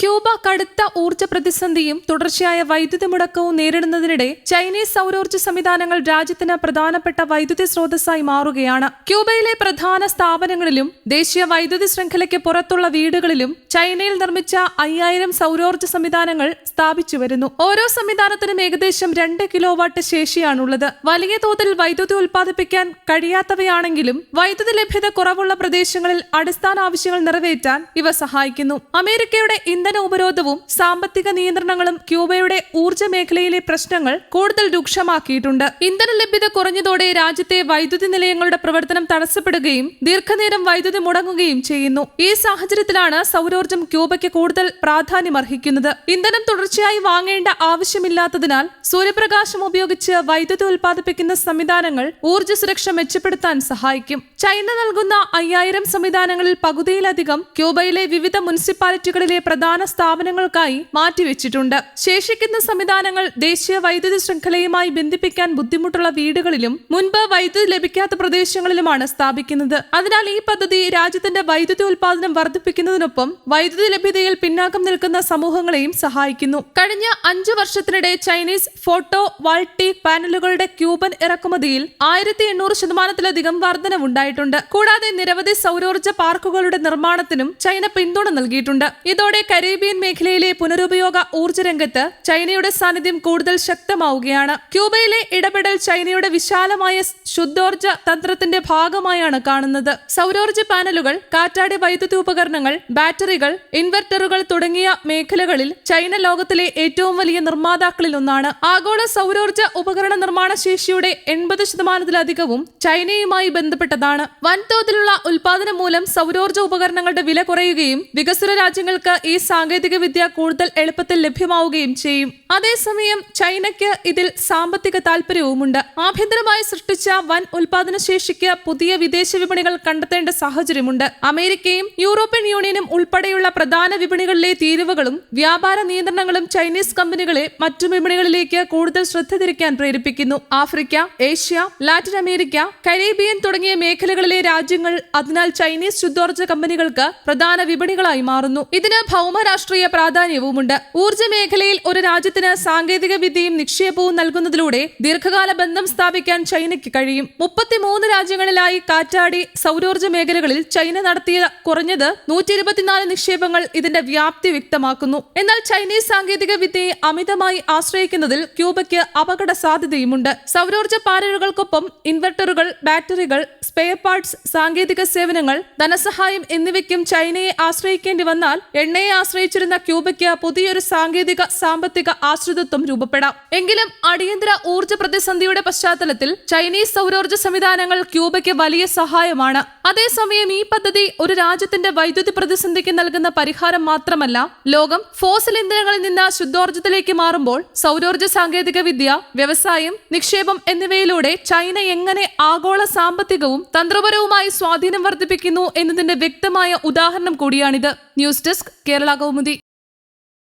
Cuba കടുത്ത ഊർജ്ജ പ്രതിസന്ധിയും തുടർച്ചയായ വൈദ്യുതി മുടക്കവും നേരിടുന്നതിനിടെ ചൈനീസ് സൗരോർജ്ജ സംവിധാനങ്ങൾ രാജ്യത്തിന് പ്രധാനപ്പെട്ട വൈദ്യുതി സ്രോതസ്സായി മാറുകയാണ്. ക്യൂബയിലെ പ്രധാന സ്ഥാപനങ്ങളിലും ദേശീയ വൈദ്യുതി ശൃംഖലയ്ക്ക് പുറത്തുള്ള വീടുകളിലും ചൈനയിൽ നിർമ്മിച്ച 5000 സൗരോർജ്ജ സംവിധാനങ്ങൾ സ്ഥാപിച്ചു വരുന്നു. ഓരോ സംവിധാനത്തിനും ഏകദേശം 2 കിലോവാട്ട് ശേഷിയാണുള്ളത്. വലിയ തോതിൽ വൈദ്യുതി ഉൽപ്പാദിപ്പിക്കാൻ കഴിയാത്തവയാണെങ്കിലും വൈദ്യുതി ലഭ്യത കുറവുള്ള പ്രദേശങ്ങളിൽ അടിസ്ഥാന ആവശ്യങ്ങൾ നിറവേറ്റാൻ ഇവ സഹായിക്കുന്നു. അമേരിക്കയുടെ ഇന്ധന ഉപരോധവും സാമ്പത്തിക നിയന്ത്രണങ്ങളും ക്യൂബയുടെ ഊർജ്ജ മേഖലയിലെ പ്രശ്നങ്ങൾ കൂടുതൽ രൂക്ഷമാക്കിയിട്ടുണ്ട്. ഇന്ധന ലഭ്യത കുറഞ്ഞതോടെ രാജ്യത്തെ വൈദ്യുതി നിലയങ്ങളുടെ പ്രവർത്തനം തടസ്സപ്പെടുകയും ദീർഘനേരം വൈദ്യുതി മുടങ്ങുകയും ചെയ്യുന്നു. ഈ സാഹചര്യത്തിലാണ് സൗരോർജ്ജം ക്യൂബയ്ക്ക് കൂടുതൽ പ്രാധാന്യമർഹിക്കുന്നത്. ഇന്ധനം തുടർച്ചയായി വാങ്ങേണ്ട ആവശ്യമില്ലാത്തതിനാൽ സൂര്യപ്രകാശം ഉപയോഗിച്ച് വൈദ്യുതി ഉൽപ്പാദിപ്പിക്കുന്ന സംവിധാനങ്ങൾ ഊർജ്ജ സുരക്ഷ മെച്ചപ്പെടുത്താൻ സഹായിക്കും. ചൈന നൽകുന്ന 5000 സംവിധാനങ്ങളിൽ പകുതിയിലധികം ക്യൂബയിലെ വിവിധ മുനിസിപ്പാലിറ്റികളിലെ പ്രധാന സ്ഥാപനങ്ങൾക്കായി മാറ്റിവെച്ചിട്ടുണ്ട്. ശേഷിക്കുന്ന സംവിധാനങ്ങൾ ദേശീയ വൈദ്യുതി ശൃംഖലയുമായി ബന്ധിപ്പിക്കാൻ ബുദ്ധിമുട്ടുള്ള വീടുകളിലും മുൻപ് വൈദ്യുതി ലഭിക്കാത്ത പ്രദേശങ്ങളിലുമാണ് സ്ഥാപിക്കുന്നത്. അതിനാൽ ഈ പദ്ധതി രാജ്യത്തിന്റെ വൈദ്യുതി ഉൽപാദനം വർദ്ധിപ്പിക്കുന്നതിനൊപ്പം വൈദ്യുതി ലഭ്യതയിൽ പിന്നാക്കം നിൽക്കുന്ന സമൂഹങ്ങളെയും സഹായിക്കുന്നു. കഴിഞ്ഞ 5 വർഷത്തിനിടെ ചൈനീസ് ഫോട്ടോ വോൾട്ടിക് പാനലുകളുടെ ക്യൂബൻ ഇറക്കുമതിയിൽ 1800% വർധനവുണ്ടായിട്ടുണ്ട്. കൂടാതെ നിരവധി സൗരോർജ്ജ പാർക്കുകളുടെ നിർമ്മാണത്തിനും ചൈന പിന്തുണ നൽകിയിട്ടുണ്ട്. ഇതോടെ കരീബിയൻ മേഖലയിലെ പുനരുപയോഗ ഊർജ്ജ രംഗത്ത് ചൈനയുടെ സാന്നിധ്യം കൂടുതൽ ശക്തമാവുകയാണ്. ക്യൂബയിലെ ഇടപെടൽ ചൈനയുടെ വിശാലമായ ശുദ്ധോർജ്ജ തന്ത്രത്തിന്റെ ഭാഗമായാണ് കാണുന്നത്. സൗരോർജ്ജ പാനലുകൾ, കാറ്റാടി വൈദ്യുതി ഉപകരണങ്ങൾ, ബാറ്ററികൾ, ഇൻവെർട്ടറുകൾ തുടങ്ങിയ മേഖലകളിൽ ചൈന ലോകത്തിലെ ഏറ്റവും വലിയ നിർമ്മാതാക്കളിൽ ഒന്നാണ്. ആഗോള സൗരോർജ്ജ ഉപകരണ നിർമ്മാണ ശേഷിയുടെ 80%-ലധികവും ചൈനയുമായി ബന്ധപ്പെട്ടതാണ്. വൻതോതിലുള്ള ഉൽപാദനം മൂലം സൗരോർജ്ജ ഉപകരണങ്ങളുടെ വില കുറയുകയും വികസ്വര രാജ്യങ്ങൾക്ക് ഈ സാങ്കേതിക വിദ്യ കൂടുതൽ എളുപ്പത്തിൽ ലഭ്യമാവുകയും ചെയ്യും. അതേസമയം ചൈനയ്ക്ക് ഇതിൽ സാമ്പത്തിക താൽപര്യവുമുണ്ട്. ആഭ്യന്തരമായി സൃഷ്ടിച്ച വൻ ഉൽപാദന ശേഷിക്ക് പുതിയ വിദേശ വിപണികൾ കണ്ടെത്തേണ്ട സാഹചര്യമുണ്ട്. അമേരിക്കയും യൂറോപ്യൻ യൂണിയനും ഉൾപ്പെടെയുള്ള പ്രധാന വിപണികളിലെ തീരുവകളും വ്യാപാര നിയന്ത്രണങ്ങളും ചൈനീസ് കമ്പനികളെ മറ്റു വിപണികളിലേക്ക് കൂടുതൽ ശ്രദ്ധ തിരിക്കാൻ പ്രേരിപ്പിക്കുന്നു. Africa, Asia, Latin America, Caribbean തുടങ്ങിയ മേഖലകളിലെ രാജ്യങ്ങൾ അതിനാൽ ചൈനീസ് ശുദ്ധോർജ്ജ കമ്പനികൾക്ക് പ്രധാന വിപണികളായി മാറുന്നു. ഇതിന് ഭൗമരാഷ്ട്രീയ പ്രാധാന്യവുമുണ്ട്. ഊർജ്ജ മേഖലയിൽ ഒരു രാജ്യത്തിന് സാങ്കേതിക വിദ്യയും നിക്ഷേപവും നൽകുന്നതിലൂടെ ദീർഘകാല ബന്ധം സ്ഥാപിക്കാൻ ചൈനയ്ക്ക് കഴിയും. 33 രാജ്യങ്ങളിലായി കാറ്റാടി സൗരോർജ്ജ മേഖലകളിൽ ചൈന നടത്തിയ കുറഞ്ഞത് 124 നിക്ഷേപങ്ങൾ ഇതിന്റെ വ്യാപ്തി വ്യക്തമാക്കുന്നു. എന്നാൽ ചൈനീസ് സാങ്കേതിക വിദ്യയെ അമിതമായി ആശ്രയിക്കുന്നതിൽ ക്യൂബയ്ക്ക് അപകട സാധ്യതയുമുണ്ട്. സൗരോർജ്ജ പാനലുകൾക്കൊപ്പം ഇൻവെർട്ടറുകൾ, ബാറ്ററികൾ, സ്പെയർ പാർട്സ്, സാങ്കേതിക സേവനങ്ങൾ, ധനസഹായം എന്നിവയ്ക്കും ചൈനയെ ആശ്രയിക്കേണ്ടി വന്നാൽ എണ്ണയെ ആശ്രയിച്ചിരുന്ന ക്യൂബയ്ക്ക് പുതിയൊരു സാമ്പത്തിക ആശ്രിതത്വം രൂപപ്പെടാം. എങ്കിലും അടിയന്തര ഊർജ്ജ പ്രതിസന്ധിയുടെ പശ്ചാത്തലത്തിൽ ചൈനീസ് സൗരോർജ്ജ സംവിധാനങ്ങൾ ക്യൂബയ്ക്ക് വലിയ സഹായമാണ്. അതേസമയം ഈ പദ്ധതി ഒരു രാജ്യത്തിന്റെ വൈദ്യുതി പ്രതിസന്ധിക്ക് നൽകുന്ന പരിഹാരം മാത്രമല്ല. ലോകം ഫോസിൽ ഇന്ധനങ്ങളിൽ നിന്ന് ശുദ്ധോർജ്ജത്തിലേക്ക് മാറുമ്പോൾ സൗരോർജ്ജ സാങ്കേതിക വിദ്യ, വ്യവസായം, നിക്ഷേപം എന്നിവയിലൂടെ ചൈന എങ്ങനെ ആഗോള സാമ്പത്തികവും തന്ത്രപരവുമായി സ്വാധീനം വർദ്ധിപ്പിക്കുന്നു എന്നതിന്റെ വ്യക്തമായ ഉദാഹരണം കൂടിയാണിത്. News desk, Kerala Kaumudi.